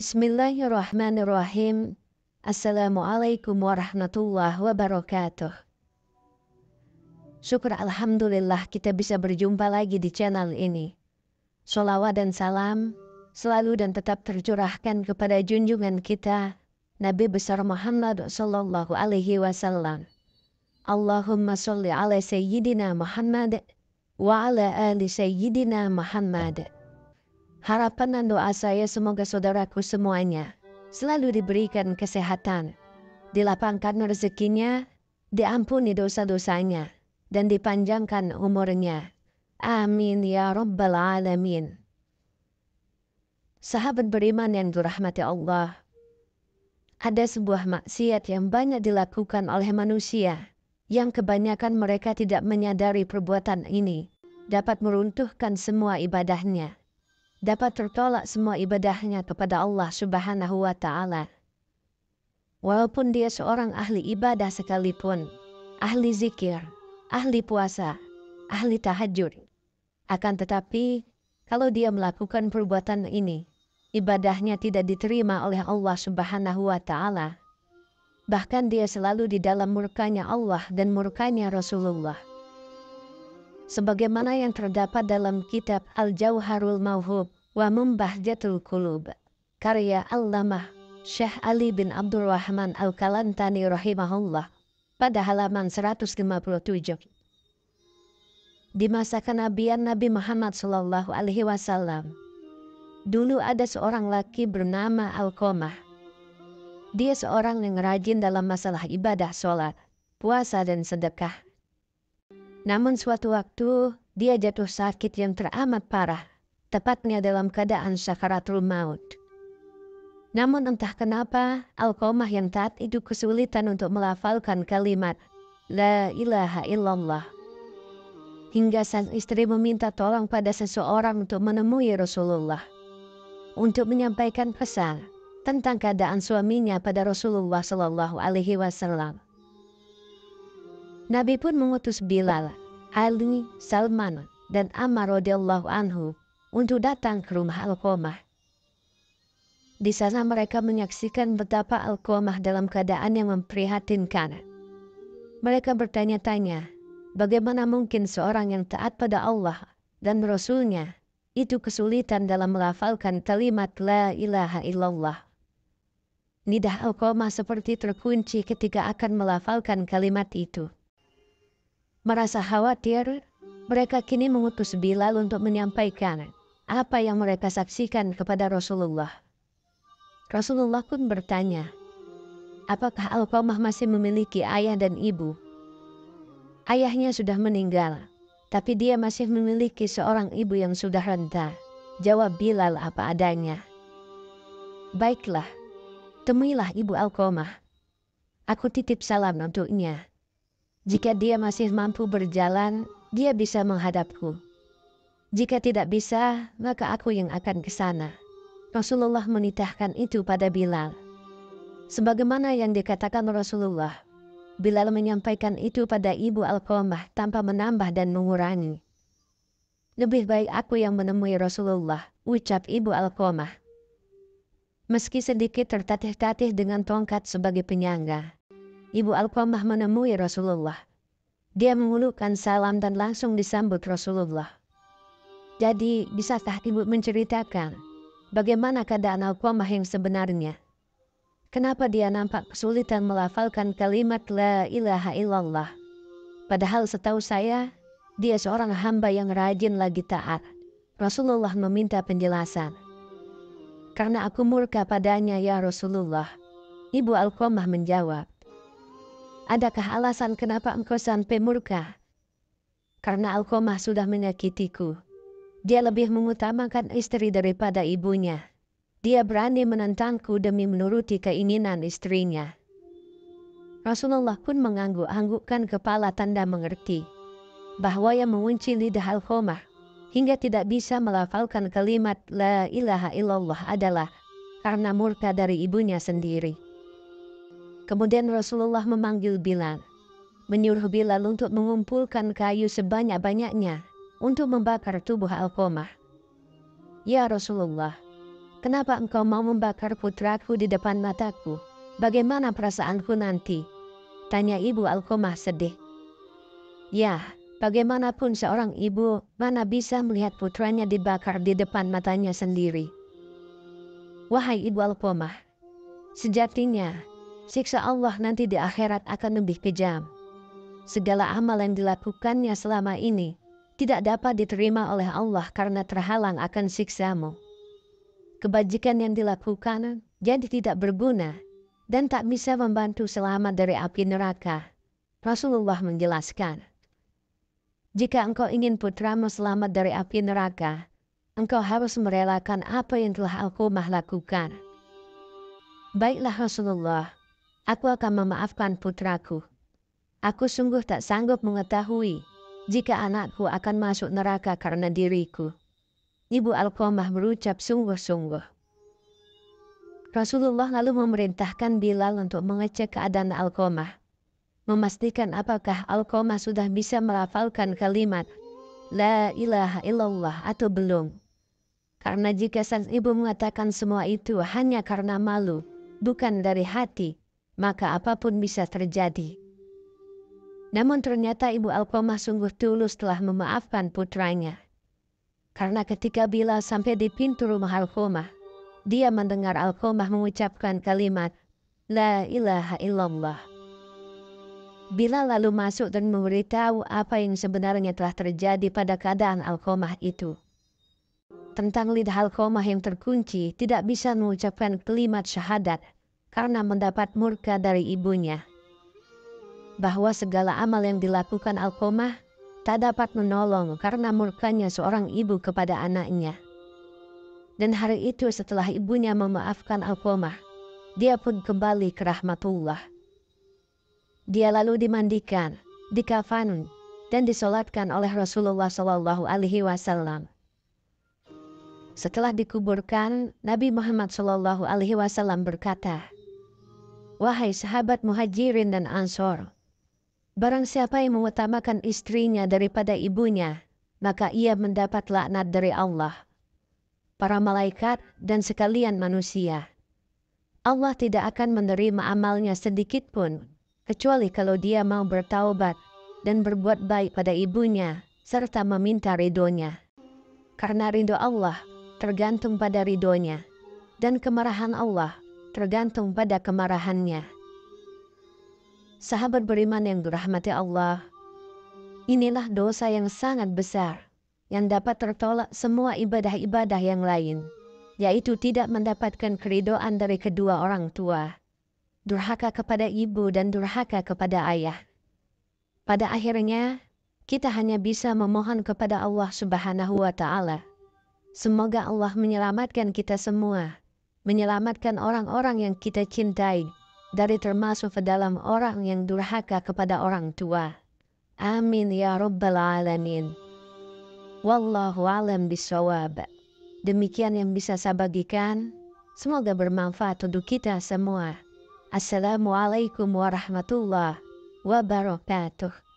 Bismillahirrahmanirrahim. Assalamualaikum warahmatullahi wabarakatuh. Syukur alhamdulillah kita bisa berjumpa lagi di channel ini. Sholawat dan salam selalu dan tetap tercurahkan kepada junjungan kita Nabi besar Muhammad sallallahu alaihi wasallam. Allahumma sholli ala sayyidina Muhammad wa ala ali sayyidina Muhammad. Harapan dan doa saya semoga saudaraku semuanya selalu diberikan kesehatan, dilapangkan rezekinya, diampuni dosa-dosanya, dan dipanjangkan umurnya. Amin ya rabbal alamin. Sahabat beriman yang dirahmati Allah, ada sebuah maksiat yang banyak dilakukan oleh manusia, yang kebanyakan mereka tidak menyadari perbuatan ini dapat meruntuhkan semua ibadahnya, dapat tertolak semua ibadahnya kepada Allah Subhanahu wa Ta'ala. Walaupun dia seorang ahli ibadah sekalipun, ahli zikir, ahli puasa, ahli tahajud, akan tetapi kalau dia melakukan perbuatan ini, ibadahnya tidak diterima oleh Allah Subhanahu wa Ta'ala. Bahkan dia selalu di dalam murkanya Allah dan murkanya Rasulullah. Sebagaimana yang terdapat dalam kitab Al-Jauharul Mauhub wa Mumbahjatul Qulub, karya Allamah Syekh Ali bin Abdul Rahman Al-Kalantani rahimahullah, pada halaman 157. Di masa kenabian Nabi Muhammad sallallahu alaihi wasallam, dulu ada seorang laki bernama Alqamah. Dia seorang yang rajin dalam masalah ibadah sholat, puasa dan sedekah. Namun suatu waktu dia jatuh sakit yang teramat parah, tepatnya dalam keadaan sakaratul maut. Namun entah kenapa Alqamah yang taat itu kesulitan untuk melafalkan kalimat La ilaha illallah. Hingga sang istri meminta tolong pada seseorang untuk menemui Rasulullah, untuk menyampaikan pesan tentang keadaan suaminya pada Rasulullah Sallallahu Alaihi Wasallam. Nabi pun mengutus Bilal, Ali, Salman, dan Ammar radhiyallahu anhu untuk datang ke rumah Alqamah. Di sana mereka menyaksikan betapa Alqamah dalam keadaan yang memprihatinkan. Mereka bertanya-tanya, bagaimana mungkin seorang yang taat pada Allah dan Rasulnya itu kesulitan dalam melafalkan kalimat La ilaha illallah. Lidah Alqamah seperti terkunci ketika akan melafalkan kalimat itu. Merasa khawatir, mereka kini mengutus Bilal untuk menyampaikan apa yang mereka saksikan kepada Rasulullah. Rasulullah pun bertanya, apakah Alqamah masih memiliki ayah dan ibu? Ayahnya sudah meninggal, tapi dia masih memiliki seorang ibu yang sudah renta. Jawab Bilal apa adanya. Baiklah, temuilah ibu Alqamah. Aku titip salam untuknya. Jika dia masih mampu berjalan, dia bisa menghadapku. Jika tidak bisa, maka aku yang akan ke sana. Rasulullah menitahkan itu pada Bilal. Sebagaimana yang dikatakan Rasulullah, Bilal menyampaikan itu pada ibu Alqamah tanpa menambah dan mengurangi. Lebih baik aku yang menemui Rasulullah, ucap ibu Alqamah. Meski sedikit tertatih-tatih dengan tongkat sebagai penyangga, ibu Alqamah menemui Rasulullah. Dia mengulurkan salam dan langsung disambut Rasulullah. Jadi, bisakah ibu menceritakan bagaimana keadaan Alqamah yang sebenarnya? Kenapa dia nampak kesulitan melafalkan kalimat La ilaha illallah? Padahal setahu saya, dia seorang hamba yang rajin lagi taat. Rasulullah meminta penjelasan. Karena aku murka padanya ya Rasulullah. Ibu Alqamah menjawab, adakah alasan kenapa engkau sampai murka? Karena Alqamah sudah menyakitiku. Dia lebih mengutamakan istri daripada ibunya. Dia berani menentangku demi menuruti keinginan istrinya. Rasulullah pun mengangguk-anggukkan kepala tanda mengerti bahwa yang mengunci lidah Alqamah hingga tidak bisa melafalkan kalimat La ilaha illallah adalah karena murka dari ibunya sendiri. Kemudian Rasulullah memanggil Bilal, menyuruh Bilal untuk mengumpulkan kayu sebanyak-banyaknya untuk membakar tubuh Alqamah. Ya Rasulullah, Kenapa engkau mau membakar putraku di depan mataku? Bagaimana perasaanku nanti? Tanya ibu Alqamah sedih. Ya, bagaimanapun seorang ibu mana bisa melihat putranya dibakar di depan matanya sendiri. Wahai ibu Alqamah, sejatinya siksa Allah nanti di akhirat akan lebih kejam. Segala amal yang dilakukannya selama ini tidak dapat diterima oleh Allah karena terhalang akan siksamu. Kebajikan yang dilakukan jadi tidak berguna dan tak bisa membantu selamat dari api neraka. Rasulullah menjelaskan, jika engkau ingin putramu selamat dari api neraka, engkau harus merelakan apa yang telah Alqamah lakukan. Baiklah Rasulullah, aku akan memaafkan putraku. Aku sungguh tak sanggup mengetahui jika anakku akan masuk neraka karena diriku. Ibu Alqamah berucap sungguh-sungguh. Rasulullah lalu memerintahkan Bilal untuk mengecek keadaan Alqamah, memastikan apakah Alqamah sudah bisa melafalkan kalimat La ilaha illallah atau belum. Karena jika sang ibu mengatakan semua itu hanya karena malu, bukan dari hati, maka apapun bisa terjadi. Namun ternyata ibu Alqamah sungguh tulus telah memaafkan putranya. Karena ketika Bilal sampai di pintu rumah Alqamah, dia mendengar Alqamah mengucapkan kalimat La ilaha illallah. Bilal lalu masuk dan memberitahu apa yang sebenarnya telah terjadi pada keadaan Alqamah itu. Tentang lidah Alqamah yang terkunci tidak bisa mengucapkan kalimat syahadat karena mendapat murka dari ibunya. Bahwa segala amal yang dilakukan Alqamah tak dapat menolong karena murkanya seorang ibu kepada anaknya. Dan hari itu setelah ibunya memaafkan Alqamah, dia pun kembali ke rahmatullah. Dia lalu dimandikan, dikafan, dan disolatkan oleh Rasulullah SAW. Setelah dikuburkan, Nabi Muhammad SAW berkata, Wahai sahabat Muhajirin dan Ansor, barang siapa yang mengutamakan istrinya daripada ibunya, maka ia mendapat laknat dari Allah, para malaikat, dan sekalian manusia. Allah tidak akan menerima amalnya sedikit pun, kecuali kalau dia mau bertaubat dan berbuat baik pada ibunya, serta meminta ridhonya. Karena ridho Allah tergantung pada ridhonya, dan kemarahan Allah tergantung pada kemarahannya. Sahabat beriman yang dirahmati Allah, inilah dosa yang sangat besar yang dapat tertolak semua ibadah-ibadah yang lain, yaitu tidak mendapatkan keridhaan dari kedua orang tua, durhaka kepada ibu dan durhaka kepada ayah. Pada akhirnya, kita hanya bisa memohon kepada Allah Subhanahu wa Ta'ala. Semoga Allah menyelamatkan kita semua, menyelamatkan orang-orang yang kita cintai dari termasuk ke dalam orang yang durhaka kepada orang tua. Amin ya Rabbal Alamin. Wallahu alam bisawab. Demikian yang bisa saya bagikan. Semoga bermanfaat untuk kita semua. Assalamualaikum warahmatullahi wabarakatuh.